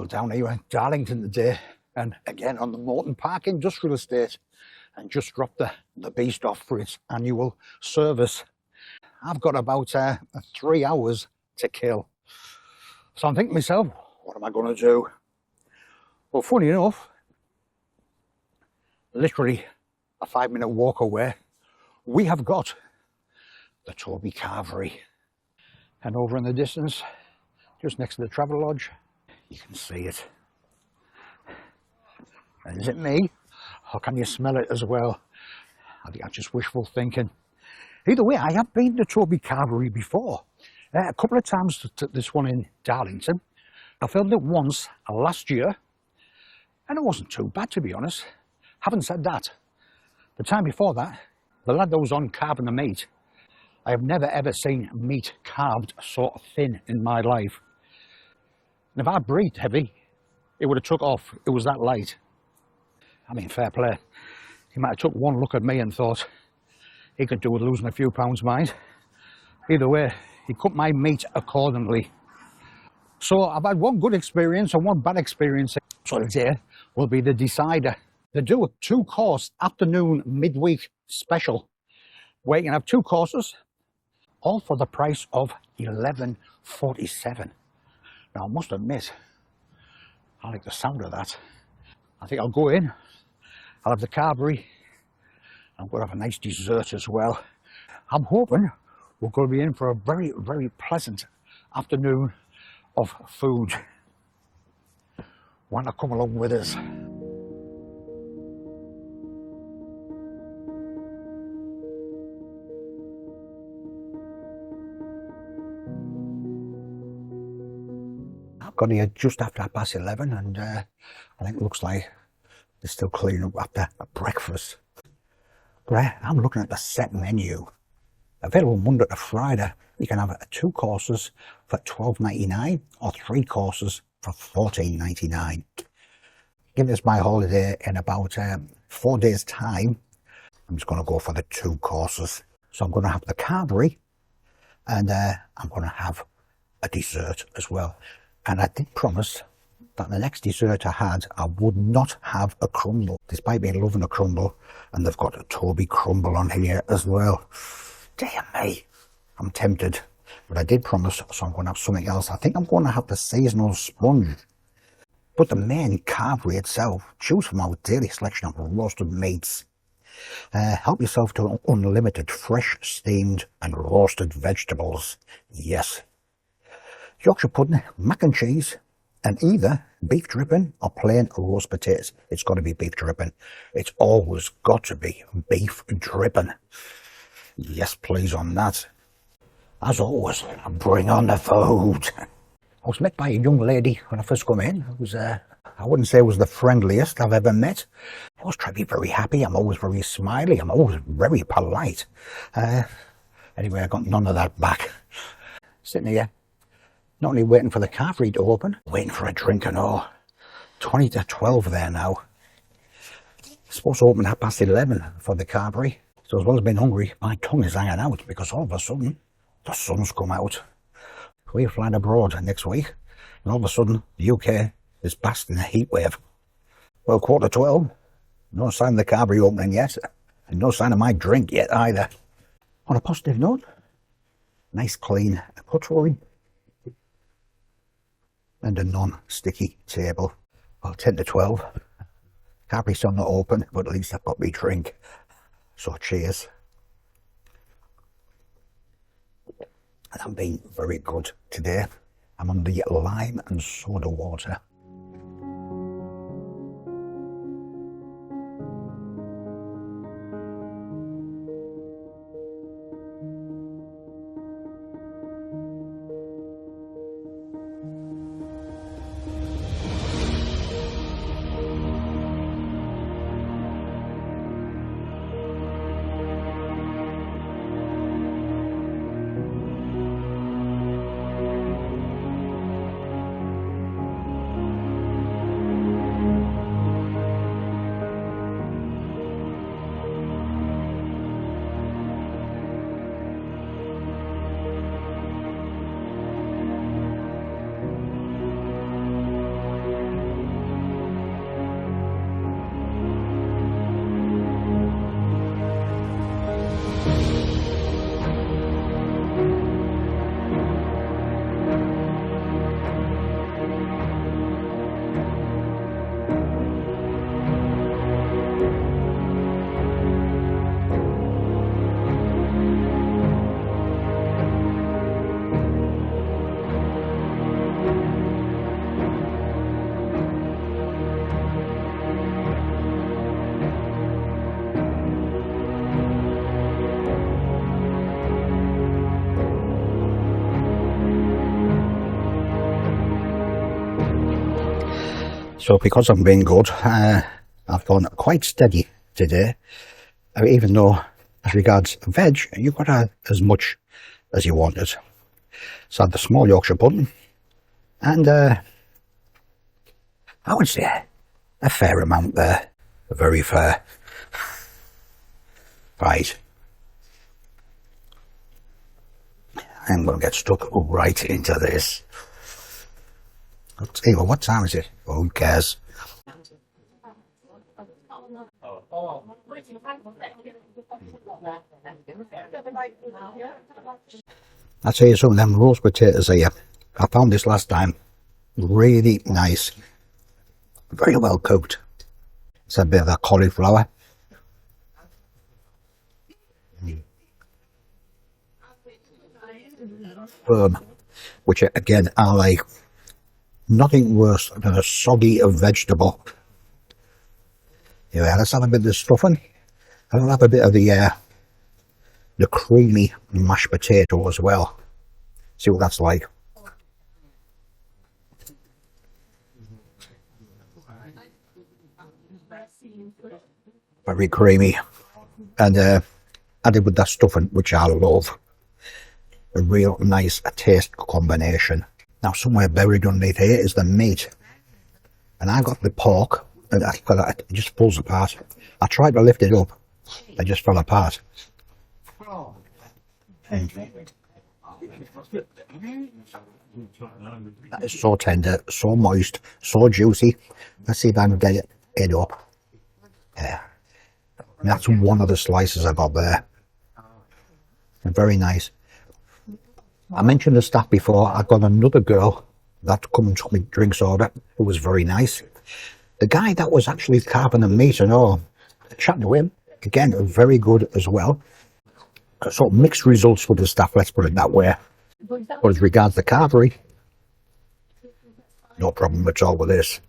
Well, down here in Darlington today, and again on the Morton Park Industrial Estate, and just dropped the beast off for its annual service. I've got about 3 hours to kill. So I'm thinking to myself, what am I going to do? Well, funny enough, literally a 5-minute walk away, we have got the Toby Carvery. And over in the distance, just next to the travel lodge, you can see it. And is it me? Or can you smell it as well? I think that's just wishful thinking. Either way, I have been to Toby Carvery before. A couple of times to this one in Darlington. I filmed it once last year, and it wasn't too bad, to be honest. Having said that, the time before that, the lad that was on carving the meat, I have never ever seen meat carved so thin in my life. And if I breathed heavy, it would have took off. It was that light. I mean, fair play. He might have took one look at me and thought he could do with losing a few pounds, mind. Either way, he cut my meat accordingly. So I've had one good experience and one bad experience. So today will be the decider. They do a 2-course afternoon midweek special where you can have 2 courses, all for the price of $11.47. Now, I must admit, I like the sound of that. I think I'll go in, I'll have the Carvery, I'm going to have a nice dessert as well. I'm hoping we're going to be in for a very, very pleasant afternoon of food. Want to come along with us? Got here just after 11:30, and I think it looks like they're still cleaning up after breakfast. But I'm looking at the set menu. Available Monday to Friday. You can have 2 courses for $12.99 or 3 courses for $14.99. Given it's my holiday in about 4 days' time, I'm just going to go for the 2 courses. So I'm going to have the Carvery, and I'm going to have a dessert as well. And I did promise that the next dessert I had, I would not have a crumble, despite me loving a crumble. And they've got a Toby crumble on here as well. Dear me, I'm tempted. But I did promise, so I'm going to have something else. I think I'm going to have the seasonal sponge. But the main Carvery itself, choose from our daily selection of roasted meats. Help yourself to unlimited fresh, steamed and roasted vegetables. Yes. Yorkshire pudding, mac and cheese, and either beef dripping or plain roast potatoes. It's got to be beef dripping. It's always got to be beef dripping. Yes, please on that. As always, bring on the food. I was met by a young lady when I first come in. It was, I wouldn't say it was the friendliest I've ever met. I always try to be very happy. I'm always very smiley. I'm always very polite. Anyway, I got none of that back. Sitting here, not only waiting for the Carvery to open, waiting for a drink and all. 20 to 12 there now. It's supposed to open at 11:30 for the Carvery. So as well as being hungry, my tongue is hanging out because all of a sudden, the sun's come out. We're flying abroad next week, and all of a sudden, the UK is basking a heat wave. Well, 11:45, no sign of the Carvery opening yet, and no sign of my drink yet either. On a positive note, nice clean cutlery, and a non-sticky table. Well, 10 to 12. Carvery's still not open, but at least I've got my drink. So cheers. And I'm being very good today. I'm on the lime and soda water. So because I'm being good, I've gone quite steady today. Even though, as regards veg, you've got as much as you wanted. So I had the small Yorkshire Button, and I would say a fair amount there. Very fair. Right. I'm going to get stuck right into this. I'll tell you what time is it? Oh, who cares? I'll tell you something, them roast potatoes here, I found this last time, really nice. Very well cooked. It's a bit of a cauliflower. Firm, which again I like. Nothing worse than a soggy vegetable. Yeah, let's have a bit of the stuffing. And I'll have a bit of the creamy mashed potato as well. See what that's like. Very creamy. And added with that stuffing, which I love. A real nice taste combination. Now somewhere buried underneath here is the meat. And I got the pork, and it just falls apart. I tried to lift it up, it just fell apart. That is so tender, so moist, so juicy. Let's see if I can get it up. Yeah. And that's one of the slices I got there. Very nice. I mentioned the staff before. I got another girl that come and took me drinks order, who was very nice. The guy that was actually carving the meat and all, chatting to him, again, very good as well. Sort of mixed results with the staff, let's put it that way. But as regards the carvery, no problem at all with this.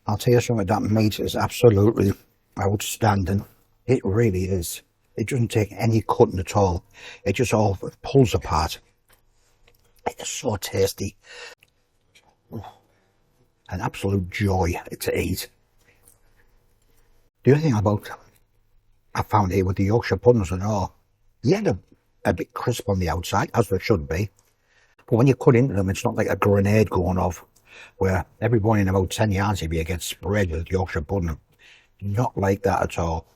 I'll tell you something, that meat is absolutely outstanding. It really is. It doesn't take any cutting at all. It just all pulls apart. It's so tasty. An absolute joy to eat. The other thing about I found here with the Yorkshire puddings and all, you end up a bit crisp on the outside, as they should be. But when you cut into them, it's not like a grenade going off, where everyone in about 10 yards of you gets sprayed with Yorkshire pudding. Not like that at all.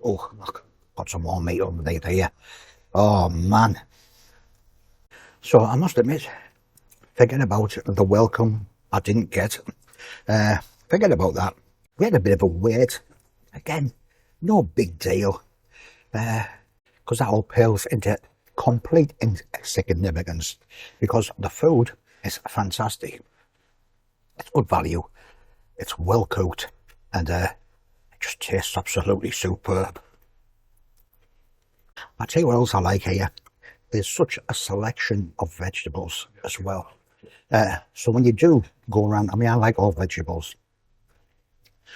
Oh, look, got some more meat underneath here. Oh, man. So, I must admit, forget about the welcome I didn't get. Forget about that. We had a bit of a wait. Again, no big deal. Because that all pales into complete insignificance. Because the food is fantastic. It's good value. It's well cooked. And it just tastes absolutely superb. I'll tell you what else I like here. There's such a selection of vegetables as well. So when you do go around, I mean, I like all vegetables.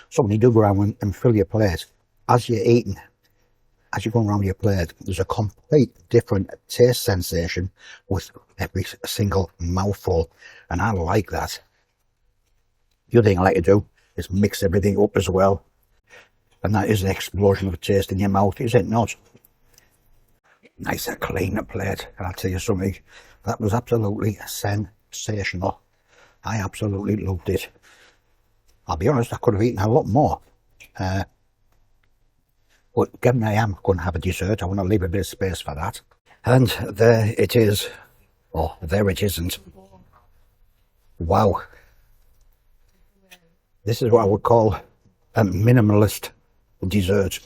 So when you do go around and fill your plate, as you're eating, as you're going around your plate, there's a complete different taste sensation with every single mouthful. And I like that. The other thing I like to do is mix everything up as well. And that is an explosion of taste in your mouth, is it not? Nice and clean plate. And I'll tell you something, that was absolutely sensational. I absolutely loved it. I'll be honest, I could have eaten a lot more. But given I am going to have a dessert, I want to leave a bit of space for that. And there it is. Oh, there it isn't. Wow. This is what I would call a minimalist dessert.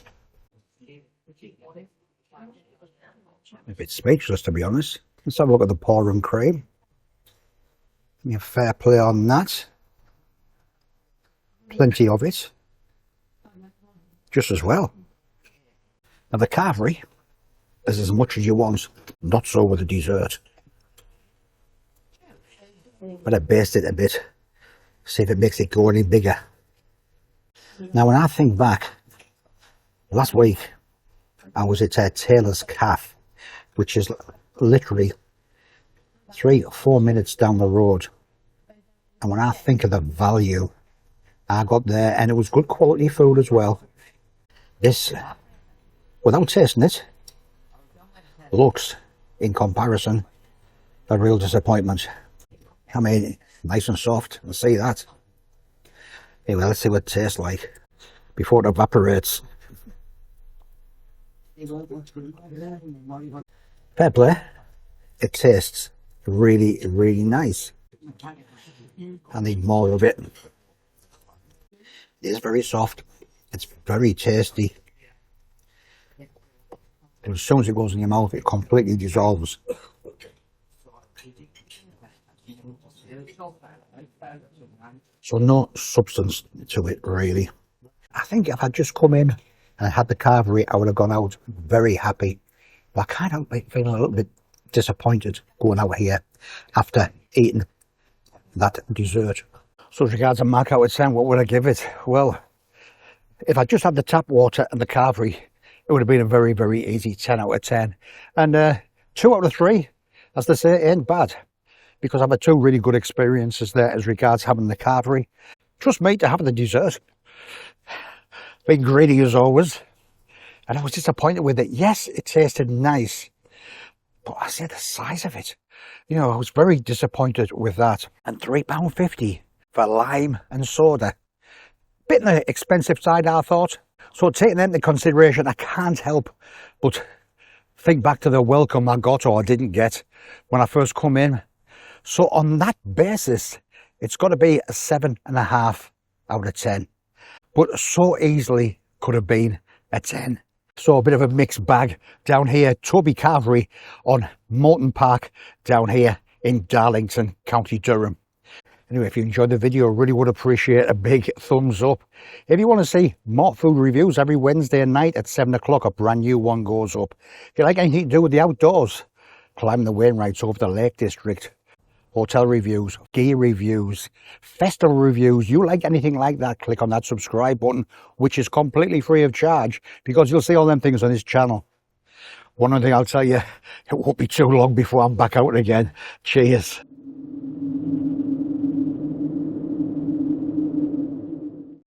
A bit speechless, to be honest. Let's have a look at the pouring cream. Give me a fair play on that. Plenty of it. Just as well. Now the carvery is as much as you want. Not so with the dessert. But I baste it a bit. See if it makes it go any bigger. Now when I think back, last week I was at Taylor's Calf, which is literally 3 or 4 minutes down the road And when I think of the value I got there, and it was good quality food as well, this, without tasting it, looks, in comparison, a real disappointment. I mean, nice and soft, you'll see that. Anyway, let's see what it tastes like before it evaporates. Fair play, it tastes really, really nice. I need more of it. It is very soft, it's very tasty. As soon as it goes in your mouth, it completely dissolves. So no substance to it, really. I think if I'd just come in and had the Carvery, I would have gone out very happy. But I can't help but feeling a little bit disappointed going out here after eating that dessert. So as regards a mark out of 10, what would I give it? Well, if I just had the tap water and the Carvery, it would have been a very, very easy 10 out of 10. And 2 out of 3, as they say, ain't bad. Because I've had 2 really good experiences there as regards having the Carvery. Trust me to have the dessert. Being greedy as always. And I was disappointed with it. Yes, it tasted nice. But I say the size of it. You know, I was very disappointed with that. And £3.50 for lime and soda. Bit on the expensive side, I thought. So taking that into consideration, I can't help but think back to the welcome I got or didn't get when I first come in. So on that basis, it's got to be a 7.5 out of 10. But so easily could have been a 10. So a bit of a mixed bag down here. Toby Carvery on Moulton Park down here in Darlington, County Durham. Anyway, if you enjoyed the video, I really would appreciate a big thumbs up. If you want to see more food reviews every Wednesday night at 7 o'clock, a brand new one goes up. If you like anything to do with the outdoors, climb the Wainwrights over the Lake District. Hotel reviews, gear reviews, festival reviews, you like anything like that, click on that subscribe button, which is completely free of charge, because you'll see all them things on this channel. One other thing I'll tell you, it won't be too long before I'm back out again. Cheers.